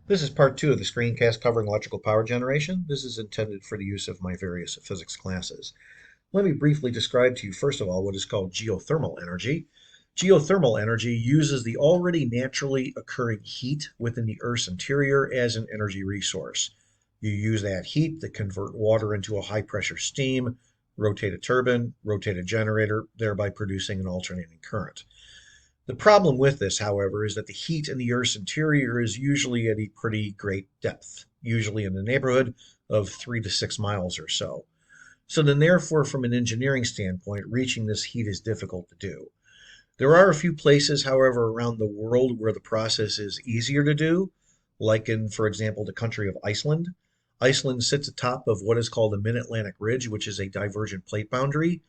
This is part two of the screencast covering electrical power generation. This is intended for the use of my various physics classes. Let me briefly describe to you, first of all, what is called geothermal energy. Geothermal energy uses the already naturally occurring heat within the Earth's interior as an energy resource. You use that heat to convert water into a high pressure steam, rotate a turbine, rotate a generator, thereby producing an alternating current. The problem with this, however, is that the heat in the Earth's interior is usually at a pretty great depth, usually in the neighborhood of 3 to 6 miles or so. So then, therefore, from an engineering standpoint, reaching this heat is difficult to do. There are a few places, however, around the world where the process is easier to do, like in, for example, the country of Iceland. Iceland sits atop of what is called the Mid-Atlantic Ridge, which is a divergent plate boundary.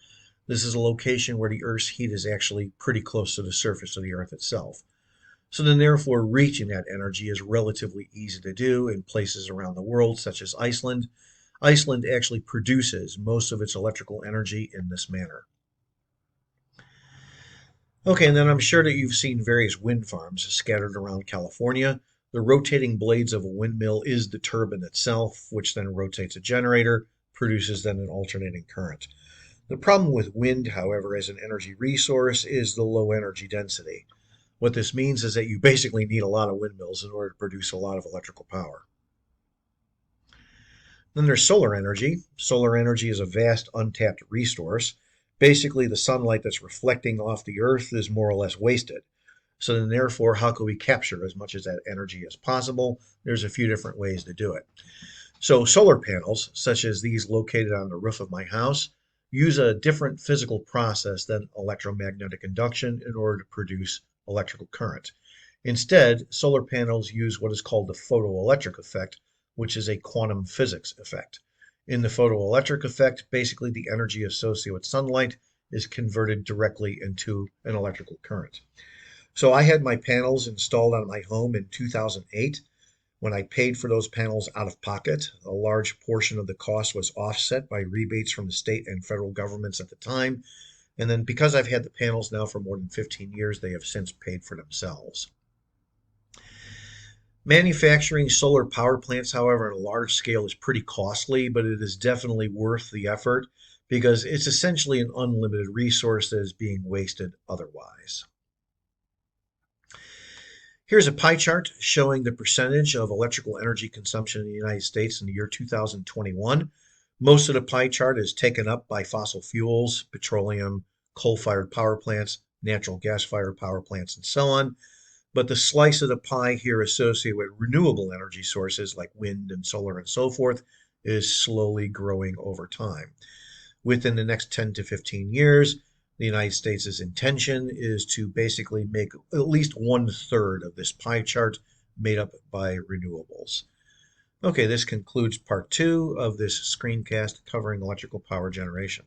This is a location where the Earth's heat is actually pretty close to the surface of the Earth itself. So then, therefore, reaching that energy is relatively easy to do in places around the world, such as Iceland. Iceland actually produces most of its electrical energy in this manner. Okay, and then I'm sure that you've seen various wind farms scattered around California. The rotating blades of a windmill is the turbine itself, which then rotates a generator, produces then an alternating current. The problem with wind, however, as an energy resource is the low energy density. What this means is that you basically need a lot of windmills in order to produce a lot of electrical power. Then there's solar energy. Solar energy is a vast untapped resource. Basically, the sunlight that's reflecting off the earth is more or less wasted. So then therefore, how can we capture as much of that energy as possible? There's a few different ways to do it. So solar panels, such as these located on the roof of my house, use a different physical process than electromagnetic induction in order to produce electrical current. Instead, solar panels use what is called the photoelectric effect, which is a quantum physics effect. In the photoelectric effect, basically the energy associated with sunlight is converted directly into an electrical current. So I had my panels installed on my home in 2008. When I paid for those panels out of pocket, a large portion of the cost was offset by rebates from the state and federal governments at the time. And then because I've had the panels now for more than 15 years, they have since paid for themselves. Manufacturing solar power plants, however, on a large scale is pretty costly, but it is definitely worth the effort because it's essentially an unlimited resource that is being wasted otherwise. Here's a pie chart showing the percentage of electrical energy consumption in the United States in the year 2021. Most of the pie chart is taken up by fossil fuels, petroleum, coal-fired power plants, natural gas-fired power plants, and so on. But the slice of the pie here associated with renewable energy sources like wind and solar and so forth is slowly growing over time. Within the next 10 to 15 years, the United States' intention is to basically make at least 1/3 of this pie chart made up by renewables. Okay, this concludes part two of this screencast covering electrical power generation.